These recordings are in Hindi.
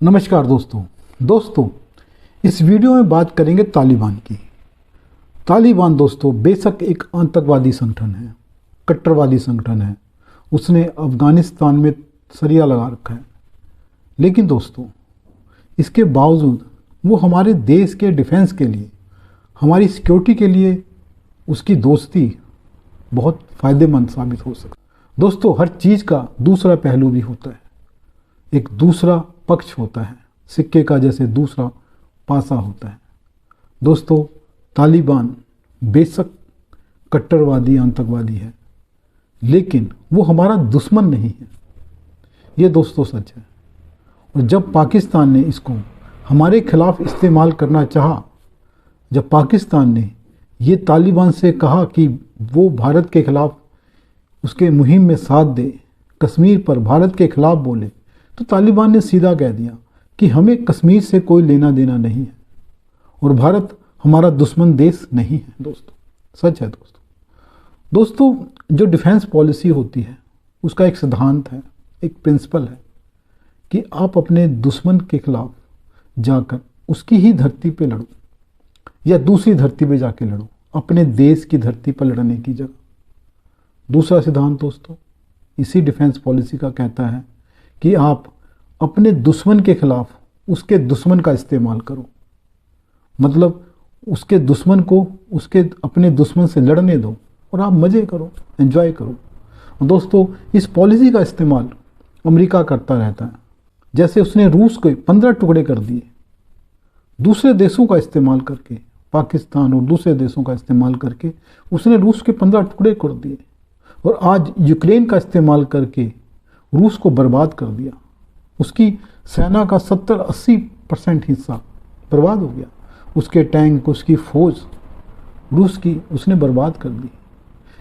नमस्कार दोस्तों इस वीडियो में बात करेंगे तालिबान की। तालिबान दोस्तों बेशक एक आतंकवादी संगठन है, कट्टरवादी संगठन है। उसने अफ़गानिस्तान में सरिया लगा रखा है, लेकिन दोस्तों इसके बावजूद वो हमारे देश के डिफेंस के लिए, हमारी सिक्योरिटी के लिए उसकी दोस्ती बहुत फ़ायदेमंद साबित हो सकती है। दोस्तों हर चीज़ का दूसरा पहलू भी होता है, एक दूसरा पक्ष होता है, सिक्के का जैसे दूसरा पासा होता है। दोस्तों तालिबान बेशक कट्टरवादी आतंकवादी है, लेकिन वो हमारा दुश्मन नहीं है। ये दोस्तों सच है। और जब पाकिस्तान ने इसको हमारे खिलाफ इस्तेमाल करना चाहा, जब पाकिस्तान ने ये तालिबान से कहा कि वो भारत के खिलाफ उसके मुहिम में साथ दे, कश्मीर पर भारत के खिलाफ बोले, तो तालिबान ने सीधा कह दिया कि हमें कश्मीर से कोई लेना देना नहीं है और भारत हमारा दुश्मन देश नहीं है। दोस्तों सच है। दोस्तों जो डिफेंस पॉलिसी होती है उसका एक सिद्धांत है, एक प्रिंसिपल है कि आप अपने दुश्मन के खिलाफ जाकर उसकी ही धरती पे लड़ो या दूसरी धरती पे जाके लड़ो, अपने देश की धरती पर लड़ने की जगह। दूसरा सिद्धांत दोस्तों इसी डिफेंस पॉलिसी का कहता है कि आप अपने दुश्मन के खिलाफ उसके दुश्मन का इस्तेमाल करो, मतलब उसके दुश्मन को उसके अपने दुश्मन से लड़ने दो और आप मज़े करो, एंजॉय करो। दोस्तों इस पॉलिसी का इस्तेमाल अमेरिका करता रहता है। जैसे उसने रूस के 15 टुकड़े कर दिए, दूसरे देशों का इस्तेमाल करके, पाकिस्तान और दूसरे देशों का इस्तेमाल करके उसने रूस के 15 टुकड़े कर दिए, और आज यूक्रेन का इस्तेमाल करके रूस को बर्बाद कर दिया। उसकी सेना का 70-80% हिस्सा बर्बाद हो गया। उसके टैंक, उसकी फ़ौज रूस की उसने बर्बाद कर दी।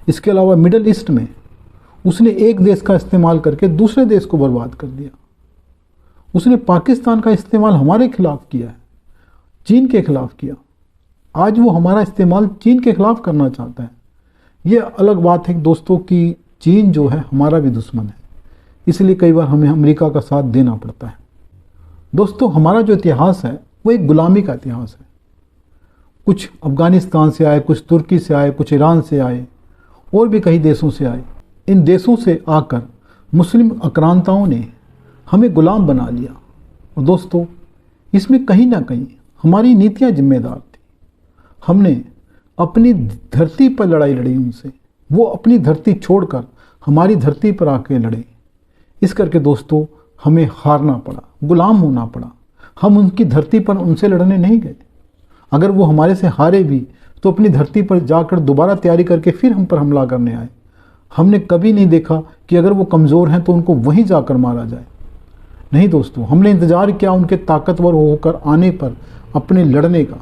इसके अलावा मिडल ईस्ट में उसने एक देश का इस्तेमाल करके दूसरे देश को बर्बाद कर दिया। उसने पाकिस्तान का इस्तेमाल हमारे खिलाफ किया है, चीन के खिलाफ किया। आज वो हमारा इस्तेमाल चीन के खिलाफ करना चाहता है। ये अलग बात है दोस्तों कि चीन जो है हमारा भी दुश्मन है, इसलिए कई बार हमें अमेरिका का साथ देना पड़ता है। दोस्तों हमारा जो इतिहास है वो एक गुलामी का इतिहास है। कुछ अफ़गानिस्तान से आए, कुछ तुर्की से आए, कुछ ईरान से आए और भी कई देशों से आए। इन देशों से आकर मुस्लिम आक्रांताओं ने हमें गुलाम बना लिया। और दोस्तों इसमें कहीं ना कहीं हमारी नीतियाँ जिम्मेदार थी। हमने अपनी धरती पर लड़ाई लड़ी उनसे, वो अपनी धरती छोड़कर हमारी धरती पर आके लड़े। इस करके दोस्तों हमें हारना पड़ा, गुलाम होना पड़ा। हम उनकी धरती पर उनसे लड़ने नहीं गए। अगर वो हमारे से हारे भी तो अपनी धरती पर जाकर दोबारा तैयारी करके फिर हम पर हमला करने आए। हमने कभी नहीं देखा कि अगर वो कमज़ोर हैं तो उनको वहीं जाकर मारा जाए। नहीं दोस्तों, हमने इंतज़ार किया उनके ताकतवर होकर आने पर अपने लड़ने का।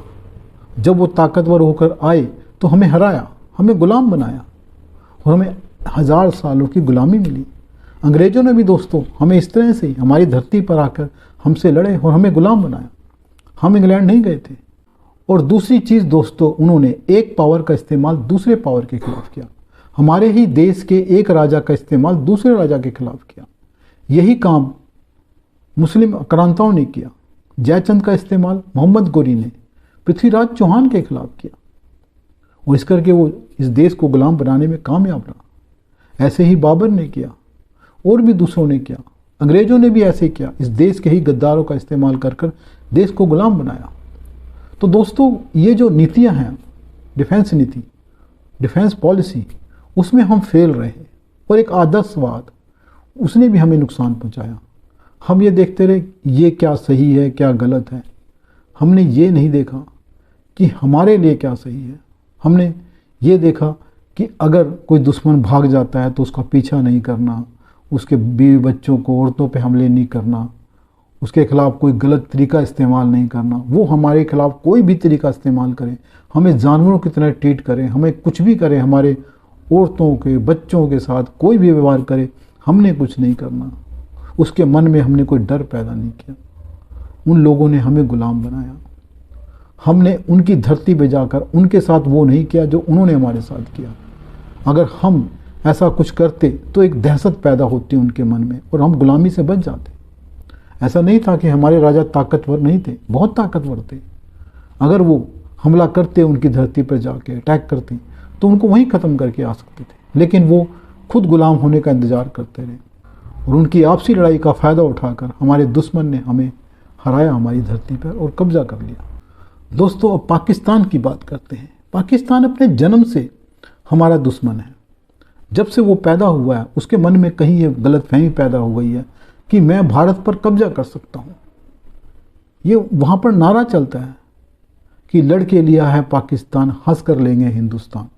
जब वो ताकतवर होकर आए तो हमें हराया, हमें गुलाम बनाया और हमें 1000 सालों की गुलामी मिली। अंग्रेज़ों ने भी दोस्तों हमें इस तरह से हमारी धरती पर आकर हमसे लड़े और हमें गुलाम बनाया। हम इंग्लैंड नहीं गए थे। और दूसरी चीज़ दोस्तों, उन्होंने एक पावर का इस्तेमाल दूसरे पावर के खिलाफ किया। हमारे ही देश के एक राजा का इस्तेमाल दूसरे राजा के खिलाफ किया। यही काम मुस्लिम आक्रांताओं ने किया। जयचंद का इस्तेमाल मोहम्मद गोरी ने पृथ्वीराज चौहान के खिलाफ किया और इस करके वो इस देश को गुलाम बनाने में कामयाब रहा। ऐसे ही बाबर ने किया और भी दूसरों ने किया। अंग्रेज़ों ने भी ऐसे किया, इस देश के ही गद्दारों का इस्तेमाल कर कर देश को गुलाम बनाया। तो दोस्तों ये जो नीतियां हैं, डिफेंस नीति, डिफेंस पॉलिसी, उसमें हम फेल रहे और एक आदर्शवाद उसने भी हमें नुकसान पहुंचाया। हम ये देखते रहे ये क्या सही है क्या गलत है। हमने ये नहीं देखा कि हमारे लिए क्या सही है। हमने ये देखा कि अगर कोई दुश्मन भाग जाता है तो उसका पीछा नहीं करना, उसके बीवी बच्चों को, औरतों पे हमले नहीं करना, उसके खिलाफ कोई गलत तरीका इस्तेमाल नहीं करना। वो हमारे खिलाफ कोई भी तरीका इस्तेमाल करे, हमें जानवरों की तरह ट्रीट करे, हमें कुछ भी करे, हमारे औरतों के बच्चों के साथ कोई भी व्यवहार करे, हमने कुछ नहीं करना। उसके मन में हमने कोई डर पैदा नहीं किया। उन लोगों ने हमें गुलाम बनाया। हमने उनकी धरती पे जाकर उनके साथ वो नहीं किया जो उन्होंने हमारे साथ किया। अगर हम ऐसा कुछ करते तो एक दहशत पैदा होती उनके मन में और हम गुलामी से बच जाते। ऐसा नहीं था कि हमारे राजा ताकतवर नहीं थे, बहुत ताकतवर थे। अगर वो हमला करते, उनकी धरती पर जाके अटैक करते, तो उनको वहीं ख़त्म करके आ सकते थे। लेकिन वो खुद गुलाम होने का इंतज़ार करते रहे और उनकी आपसी लड़ाई का फ़ायदा उठाकर हमारे दुश्मन ने हमें हराया हमारी धरती पर और कब्जा कर लिया। दोस्तों, अब पाकिस्तान की बात करते हैं। पाकिस्तान अपने जन्म से हमारा दुश्मन है। जब से वो पैदा हुआ है, उसके मन में कहीं ये गलतफहमी पैदा हो गई है कि मैं भारत पर कब्जा कर सकता हूँ। ये वहाँ पर नारा चलता है कि लड़के लिया है पाकिस्तान, हंस कर लेंगे हिंदुस्तान।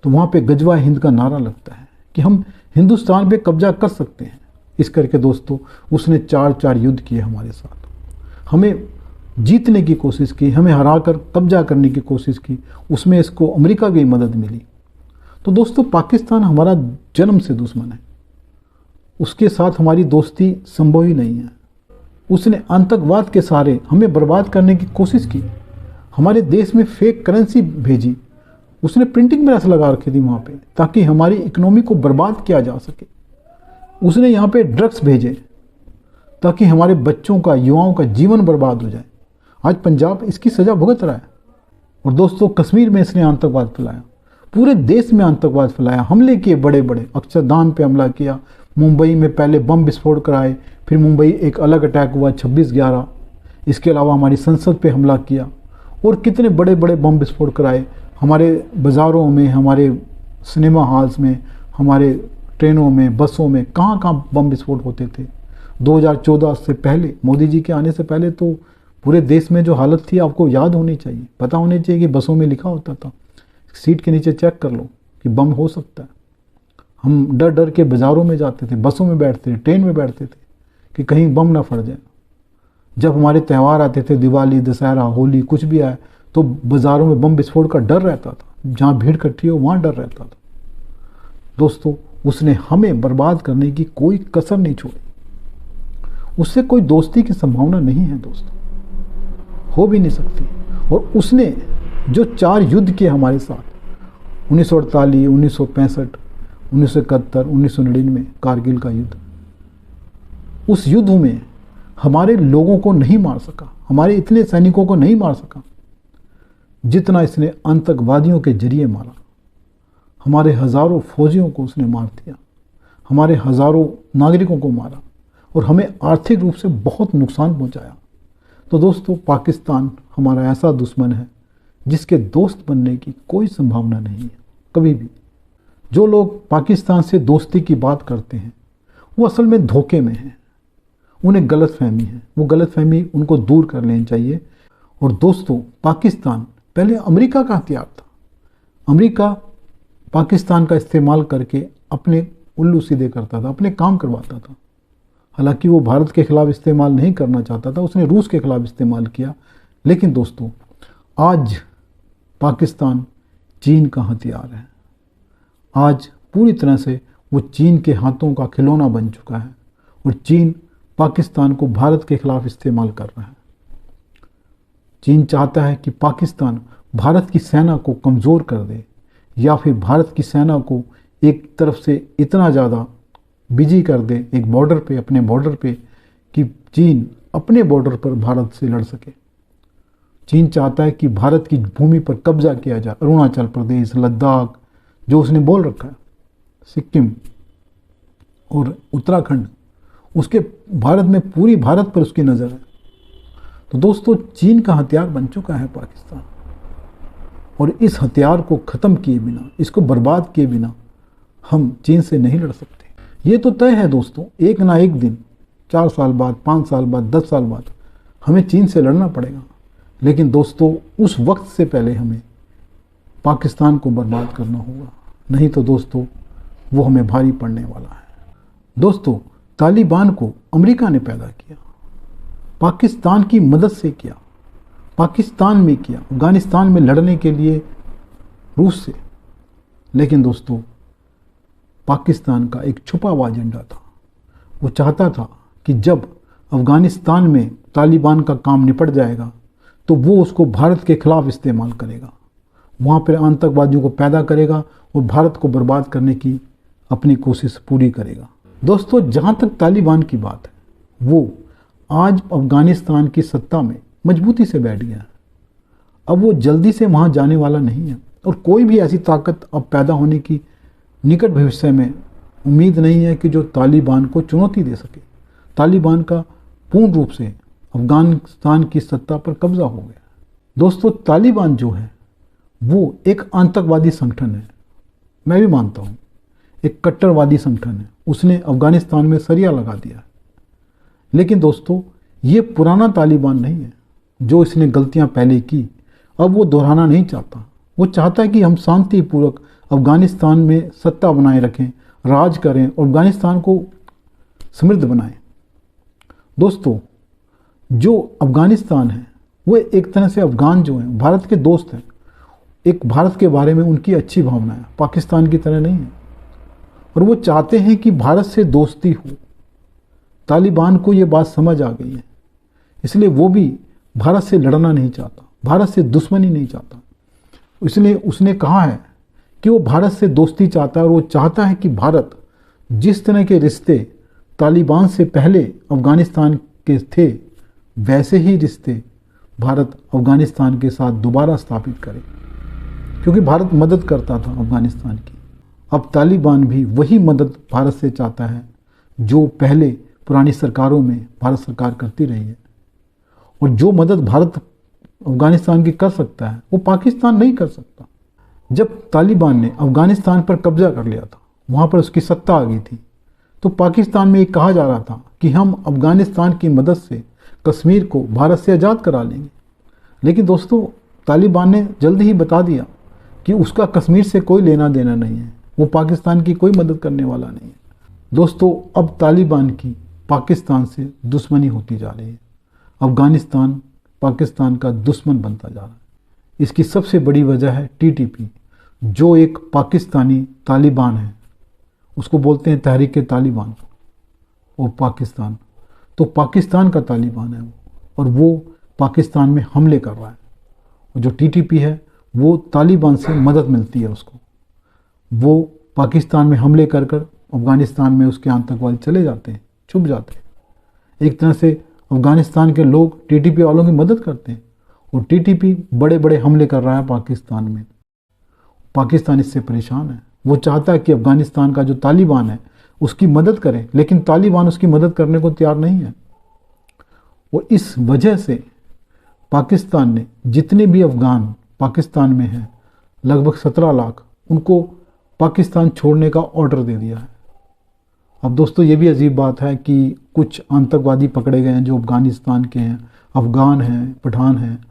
तो वहाँ पे गजवा हिंद का नारा लगता है कि हम हिंदुस्तान पे कब्जा कर सकते हैं। इस करके दोस्तों, उसने 4 युद्ध किए हमारे साथ, हमें जीतने की कोशिश की, हमें हराकर कब्जा करने की कोशिश की। उसमें इसको अमेरिका की मदद मिली। तो दोस्तों, पाकिस्तान हमारा जन्म से दुश्मन है। उसके साथ हमारी दोस्ती संभव ही नहीं है। उसने आतंकवाद के सहारे हमें बर्बाद करने की कोशिश की। हमारे देश में फेक करेंसी भेजी। उसने प्रिंटिंग प्रेस लगा रखी थी वहाँ पे, ताकि हमारी इकोनॉमी को बर्बाद किया जा सके। उसने यहाँ पे ड्रग्स भेजे ताकि हमारे बच्चों का, युवाओं का जीवन बर्बाद हो जाए। आज पंजाब इसकी सज़ा भुगत रहा है। और दोस्तों, कश्मीर में इसने आतंकवाद फैलाया, पूरे देश में आतंकवाद फैलाया, हमले किए बड़े बड़े। अक्षरधाम पे हमला किया, मुंबई में पहले बम विस्फोट कराए, फिर मुंबई एक अलग अटैक हुआ 26/11। इसके अलावा हमारी संसद पे हमला किया और कितने बड़े बड़े बम विस्फोट कराए। हमारे बाज़ारों में, हमारे सिनेमा हॉल्स में, हमारे ट्रेनों में, बसों में, कहाँ कहाँ बम विस्फोट होते थे। 2014 से पहले, मोदी जी के आने से पहले तो पूरे देश में जो हालत थी आपको याद होनी चाहिए, पता होनी चाहिए कि बसों में लिखा होता था, सीट के नीचे चेक कर लो कि बम हो सकता है। हम डर डर के बाज़ारों में जाते थे, बसों में बैठते थे, ट्रेन में बैठते थे कि कहीं बम ना फट जाए। जब हमारे त्यौहार आते थे, दिवाली, दशहरा, होली, कुछ भी आए, तो बाज़ारों में बम विस्फोट का डर रहता था। जहाँ भीड़ इकट्ठी हो वहाँ डर रहता था। दोस्तों, उसने हमें बर्बाद करने की कोई कसर नहीं छोड़ी। उससे कोई दोस्ती की संभावना नहीं है दोस्तों, हो भी नहीं सकती। और उसने जो 4 युद्ध किए हमारे साथ, 1948, 1965, 1971, 1999, कारगिल का युद्ध, उस युद्ध में हमारे लोगों को नहीं मार सका, हमारे इतने सैनिकों को नहीं मार सका जितना इसने आतंकवादियों के जरिए मारा। हमारे हज़ारों फौजियों को उसने मार दिया, हमारे हज़ारों नागरिकों को मारा और हमें आर्थिक रूप से बहुत नुकसान पहुंचाया। तो दोस्तों, पाकिस्तान हमारा ऐसा दुश्मन है जिसके दोस्त बनने की कोई संभावना नहीं है कभी भी। जो लोग पाकिस्तान से दोस्ती की बात करते हैं वो असल में धोखे में हैं, उन्हें गलतफहमी है। वो गलतफहमी उनको दूर कर लेनी चाहिए। और दोस्तों, पाकिस्तान पहले अमेरिका का हथियार था। अमेरिका पाकिस्तान का इस्तेमाल करके अपने उल्लू सीधे करता था, अपने काम करवाता था। हालांकि वो भारत के खिलाफ इस्तेमाल नहीं करना चाहता था, उसने रूस के खिलाफ इस्तेमाल किया। लेकिन दोस्तों, आज पाकिस्तान चीन का हथियार है। आज पूरी तरह से वो चीन के हाथों का खिलौना बन चुका है और चीन पाकिस्तान को भारत के खिलाफ इस्तेमाल कर रहा है। चीन चाहता है कि पाकिस्तान भारत की सेना को कमज़ोर कर दे, या फिर भारत की सेना को एक तरफ से इतना ज़्यादा बिजी कर दे एक बॉर्डर पे, अपने बॉर्डर पे, कि चीन अपने बॉर्डर पर भारत से लड़ सके। चीन चाहता है कि भारत की भूमि पर कब्जा किया जाए। अरुणाचल प्रदेश, लद्दाख, जो उसने बोल रखा है, सिक्किम और उत्तराखंड, उसके भारत में, पूरी भारत पर उसकी नज़र है। तो दोस्तों, चीन का हथियार बन चुका है पाकिस्तान, और इस हथियार को ख़त्म किए बिना, इसको बर्बाद किए बिना हम चीन से नहीं लड़ सकते। ये तो तय है दोस्तों, एक ना एक दिन, 4 साल बाद, 5 साल बाद, 10 साल बाद हमें चीन से लड़ना पड़ेगा। लेकिन दोस्तों, उस वक्त से पहले हमें पाकिस्तान को बर्बाद करना होगा, नहीं तो दोस्तों वो हमें भारी पड़ने वाला है। दोस्तों, तालिबान को अमेरिका ने पैदा किया, पाकिस्तान की मदद से किया, पाकिस्तान में किया, अफगानिस्तान में लड़ने के लिए रूस से। लेकिन दोस्तों, पाकिस्तान का एक छुपा हुआ एजेंडा था। वो चाहता था कि जब अफगानिस्तान में तालिबान का काम निपट जाएगा तो वो उसको भारत के खिलाफ इस्तेमाल करेगा, वहाँ पर आतंकवादियों को पैदा करेगा और भारत को बर्बाद करने की अपनी कोशिश पूरी करेगा। दोस्तों, जहाँ तक तालिबान की बात है, वो आज अफ़गानिस्तान की सत्ता में मजबूती से बैठ गया है। अब वो जल्दी से वहाँ जाने वाला नहीं है और कोई भी ऐसी ताकत अब पैदा होने की निकट भविष्य में उम्मीद नहीं है कि जो तालिबान को चुनौती दे सके। तालिबान का पूर्ण रूप से अफ़गानिस्तान की सत्ता पर कब्जा हो गया। दोस्तों, तालिबान जो है वो एक आतंकवादी संगठन है। मैं भी मानता हूँ एक कट्टरवादी संगठन है। उसने अफ़गानिस्तान में सरिया लगा दिया है। लेकिन दोस्तों, ये पुराना तालिबान नहीं है। जो इसने गलतियाँ पहले की अब वो दोहराना नहीं चाहता। वो चाहता है कि हम शांतिपूर्वक अफ़गानिस्तान में सत्ता बनाए रखें, राज करें और अफ़गानिस्तान को समृद्ध बनाएं। दोस्तों, जो अफ़गानिस्तान है वो एक तरह से अफ़गान जो हैं भारत के दोस्त हैं। एक भारत के बारे में उनकी अच्छी भावना है, पाकिस्तान की तरह नहीं है। और वो चाहते हैं कि भारत से दोस्ती हो। तालिबान को ये बात समझ आ गई है, इसलिए वो भी भारत से लड़ना नहीं चाहता, भारत से दुश्मनी नहीं चाहता। इसलिए उसने कहा है कि वो भारत से दोस्ती चाहता है और वो चाहता है कि भारत जिस तरह के रिश्ते तालिबान से पहले अफ़गानिस्तान के थे वैसे ही रिश्ते भारत अफ़गानिस्तान के साथ दोबारा स्थापित करे, क्योंकि भारत मदद करता था अफ़गानिस्तान की। अब तालिबान भी वही मदद भारत से चाहता है जो पहले पुरानी सरकारों में भारत सरकार करती रही है। और जो मदद भारत अफ़गानिस्तान की कर सकता है वो पाकिस्तान नहीं कर सकता। जब तालिबान ने अफ़गानिस्तान पर कब्जा कर लिया था, वहाँ पर उसकी सत्ता आ गई थी, तो पाकिस्तान में ये कहा जा रहा था कि हम अफ़गानिस्तान की मदद से कश्मीर को भारत से आज़ाद करा लेंगे। लेकिन दोस्तों, तालिबान ने जल्द ही बता दिया कि उसका कश्मीर से कोई लेना देना नहीं है, वो पाकिस्तान की कोई मदद करने वाला नहीं है। दोस्तों, अब तालिबान की पाकिस्तान से दुश्मनी होती जा रही है। अफ़गानिस्तान पाकिस्तान का दुश्मन बनता जा रहा है। इसकी सबसे बड़ी वजह है टीटीपी, जो एक पाकिस्तानी तालिबान है। उसको बोलते हैं तहरीक तालिबान और पाकिस्तान, तो पाकिस्तान का तालिबान है वो, और वो पाकिस्तान में हमले कर रहा है। और जो टीटीपी है वो तालिबान से मदद मिलती है उसको। वो पाकिस्तान में हमले कर कर अफ़गानिस्तान में उसके आतंकवादी चले जाते हैं, छुप जाते हैं। एक तरह से अफ़गानिस्तान के लोग टीटीपी वालों की मदद करते हैं और टीटीपी बड़े बड़े हमले कर रहा है पाकिस्तान में। पाकिस्तान इससे परेशान है। वो चाहता है कि अफ़गानिस्तान का जो तालिबान है उसकी मदद करें, लेकिन तालिबान उसकी मदद करने को तैयार नहीं है। और इस वजह से पाकिस्तान ने जितने भी अफ़गान पाकिस्तान में हैं, लगभग 17 लाख, उनको पाकिस्तान छोड़ने का ऑर्डर दे दिया है। अब दोस्तों, ये भी अजीब बात है कि कुछ आतंकवादी पकड़े गए हैं जो अफ़गानिस्तान के हैं, अफ़गान हैं, पठान हैं।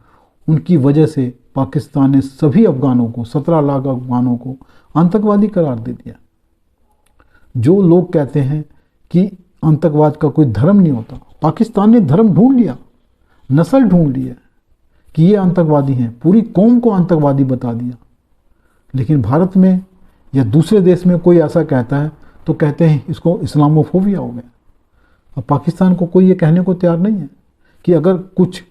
उनकी वजह से पाकिस्तान ने सभी अफ़गानों को, 17 लाख अफ़गानों को आतंकवादी करार दे दिया। जो लोग कहते हैं कि आतंकवाद का कोई धर्म नहीं होता, पाकिस्तान ने धर्म ढूंढ लिया, नस्ल ढूंढ ली है कि ये आतंकवादी हैं, पूरी कौम को आतंकवादी बता दिया। लेकिन भारत में या दूसरे देश में कोई ऐसा कहता है तो कहते हैं इसको इस्लामोफोबिया हो गया। अब पाकिस्तान को कोई ये कहने को तैयार नहीं है कि अगर कुछ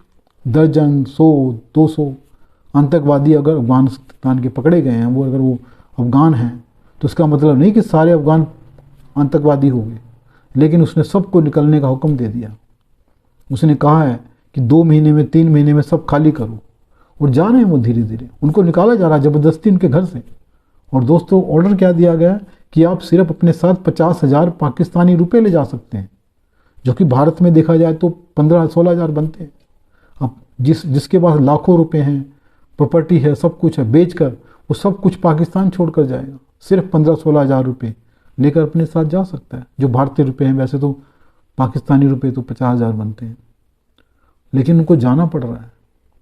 दर्जन, 100, 200 आतंकवादी अगर अफ़गानिस्तान के पकड़े गए हैं, वो अगर वो अफ़गान हैं, तो इसका मतलब नहीं कि सारे अफ़गान आतंकवादी हो गए। लेकिन उसने सबको निकलने का हुक्म दे दिया। उसने कहा है कि 2 महीने में, 3 महीने में सब खाली करो, और जा रहे हैं वो धीरे धीरे। उनको निकाला जा रहा है ज़बरदस्ती उनके घर से। और दोस्तों, ऑर्डर क्या दिया गया कि आप सिर्फ अपने साथ 50,000 पाकिस्तानी रुपए ले जा सकते हैं, जो कि भारत में देखा जाए तो 15-16 हज़ार बनते हैं। अब जिसके पास लाखों रुपए हैं, प्रॉपर्टी है, सब कुछ है, बेचकर वो सब कुछ पाकिस्तान छोड़कर जाएगा। सिर्फ 15-16 हज़ार रुपये लेकर अपने साथ जा सकता है, जो भारतीय रुपए हैं। वैसे तो पाकिस्तानी रुपए तो 50,000 बनते हैं, लेकिन उनको जाना पड़ रहा है।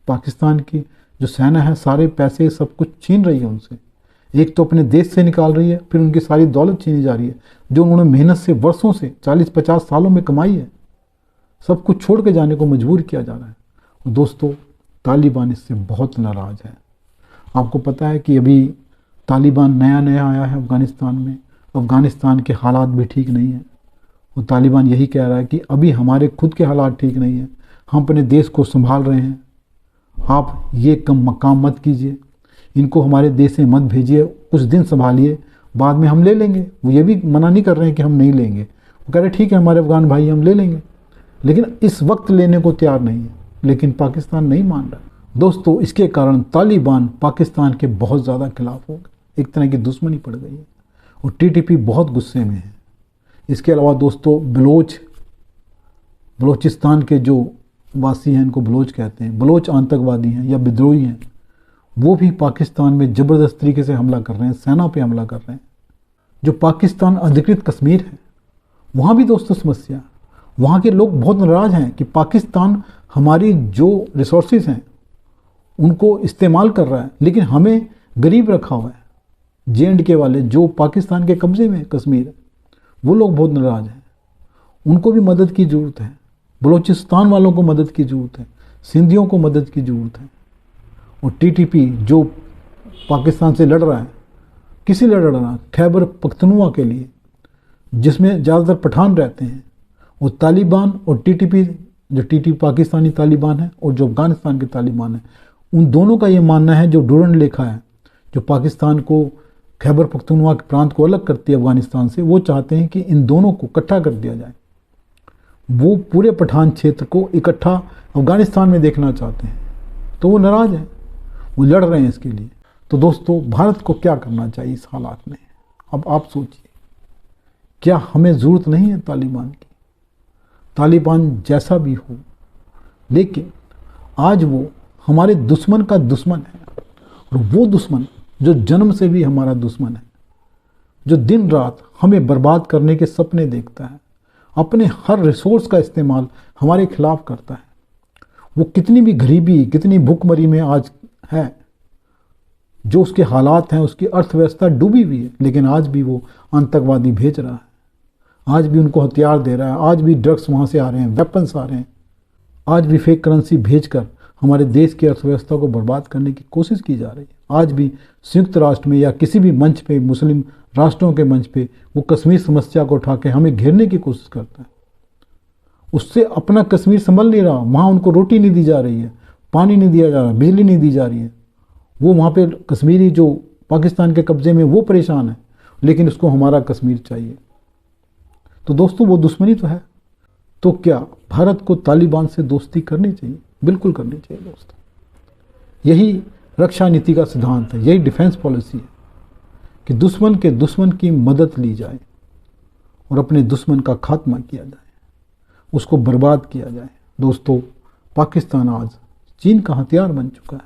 पाकिस्तान की जो सेना है सारे पैसे सब कुछ छीन रही है उनसे। एक तो अपने देश से निकाल रही है, फिर उनकी सारी दौलत छीनी जा रही है जो उन्होंने मेहनत से वर्षों से 40-50 सालों में कमाई है। सब कुछ छोड़ के जाने को मजबूर किया जा रहा है। और दोस्तों, तालिबान इससे बहुत नाराज़ है। आपको पता है कि अभी तालिबान नया नया आया है अफ़गानिस्तान में। अफ़गानिस्तान के हालात भी ठीक नहीं हैं। और तालिबान यही कह रहा है कि अभी हमारे खुद के हालात ठीक नहीं हैं, हम अपने देश को संभाल रहे हैं, आप ये काम मत कीजिए, इनको हमारे देश में मत भेजिए, कुछ दिन संभालिए, बाद में हम ले लेंगे। वो ये भी मना नहीं कर रहे हैं कि हम नहीं लेंगे। वो कह रहे ठीक है हमारे अफ़गान भाई, हम ले लेंगे, लेकिन इस वक्त लेने को तैयार नहीं है, लेकिन पाकिस्तान नहीं मान रहा। दोस्तों, इसके कारण तालिबान पाकिस्तान के बहुत ज़्यादा खिलाफ हो गए, एक तरह की दुश्मनी पड़ गई है और टीटीपी बहुत गुस्से में है। इसके अलावा दोस्तों, बलोचिस्तान के जो वासी हैं, इनको बलोच कहते हैं, बलोच आतंकवादी हैं या विद्रोही हैं, वो भी पाकिस्तान में ज़बरदस्त तरीके से हमला कर रहे हैं, सेना पे हमला कर रहे हैं। जो पाकिस्तान अधिकृत कश्मीर है, वहाँ भी दोस्तों समस्या, वहाँ के लोग बहुत नाराज़ हैं कि पाकिस्तान हमारी जो रिसोर्सेज हैं उनको इस्तेमाल कर रहा है, लेकिन हमें गरीब रखा हुआ है। JNK वाले जो पाकिस्तान के कब्ज़े में कश्मीर है, वो लोग बहुत नाराज़ हैं, उनको भी मदद की ज़रूरत है। बलूचिस्तान वालों को मदद की ज़रूरत है, सिंधियों को मदद की ज़रूरत है। और टीटीपी जो पाकिस्तान से लड़ रहा है, किसी लड़ रहा है? खैबर पख्तूनख्वा के लिए, जिसमें ज़्यादातर पठान रहते हैं। और तालिबान और टीटीपी, जो टीटीपी पाकिस्तानी तालिबान है और जो अफ़गानिस्तान के तालिबान है, उन दोनों का ये मानना है, जो डूरंड लेखा है, जो पाकिस्तान को, खैबर पख्तूनख्वा के प्रांत को अलग करती है अफ़गानिस्तान से, वो चाहते हैं कि इन दोनों को इकट्ठा कर दिया जाए। वो पूरे पठान क्षेत्र को इकट्ठा अफ़गानिस्तान में देखना चाहते हैं, तो वो नाराज़ हैं, वो लड़ रहे हैं इसके लिए। तो दोस्तों, भारत को क्या करना चाहिए इस हालात में? अब आप सोचिए, क्या हमें ज़रूरत नहीं है तालिबान की? तालिबान जैसा भी हो, लेकिन आज वो हमारे दुश्मन का दुश्मन है, और वो दुश्मन जो जन्म से भी हमारा दुश्मन है, जो दिन रात हमें बर्बाद करने के सपने देखता है, अपने हर रिसोर्स का इस्तेमाल हमारे खिलाफ करता है। वो कितनी भी गरीबी, कितनी भूखमरी में आज है, जो उसके हालात हैं, उसकी अर्थव्यवस्था डूबी हुई है, लेकिन आज भी वो आतंकवादी भेज रहा है, आज भी उनको हथियार दे रहा है, आज भी ड्रग्स वहाँ से आ रहे हैं, वेपन्स आ रहे हैं, आज भी फेक करेंसी भेजकर हमारे देश की अर्थव्यवस्था को बर्बाद करने की कोशिश की जा रही है। आज भी संयुक्त राष्ट्र में या किसी भी मंच पे, मुस्लिम राष्ट्रों के मंच पे, वो कश्मीर समस्या को उठा के हमें घेरने की कोशिश करता है। उससे अपना कश्मीर संभल नहीं रहा, वहाँ उनको रोटी नहीं दी जा रही है, पानी नहीं दिया जा रहा, बिजली नहीं दी जा रही है। वो वहाँ पे कश्मीरी जो पाकिस्तान के कब्ज़े में, वो परेशान है, लेकिन उसको हमारा कश्मीर चाहिए। तो दोस्तों, वो दुश्मनी तो है। तो क्या भारत को तालिबान से दोस्ती करनी चाहिए? बिल्कुल करनी चाहिए दोस्तों। यही रक्षा नीति का सिद्धांत है, यही डिफेंस पॉलिसी है कि दुश्मन के दुश्मन की मदद ली जाए और अपने दुश्मन का खात्मा किया जाए, उसको बर्बाद किया जाए। दोस्तों, पाकिस्तान आज चीन का हथियार बन चुका है,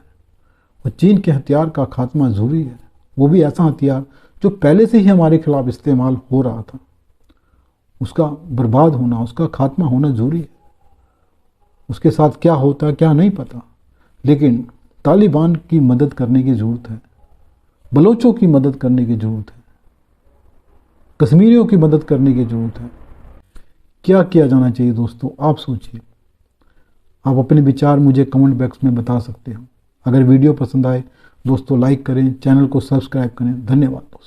और चीन के हथियार का खात्मा ज़रूरी है। वो भी ऐसा हथियार जो पहले से ही हमारे खिलाफ इस्तेमाल हो रहा था, उसका बर्बाद होना, उसका खात्मा होना ज़रूरी है। उसके साथ क्या होता है क्या नहीं पता, लेकिन तालिबान की मदद करने की ज़रूरत है, बलोचों की मदद करने की ज़रूरत है, कश्मीरियों की मदद करने की ज़रूरत है। क्या किया जाना चाहिए दोस्तों? आप सोचिए। आप अपने विचार मुझे कमेंट बॉक्स में बता सकते हो। अगर वीडियो पसंद आए दोस्तों, लाइक करें, चैनल को सब्सक्राइब करें। धन्यवाद दोस्तों।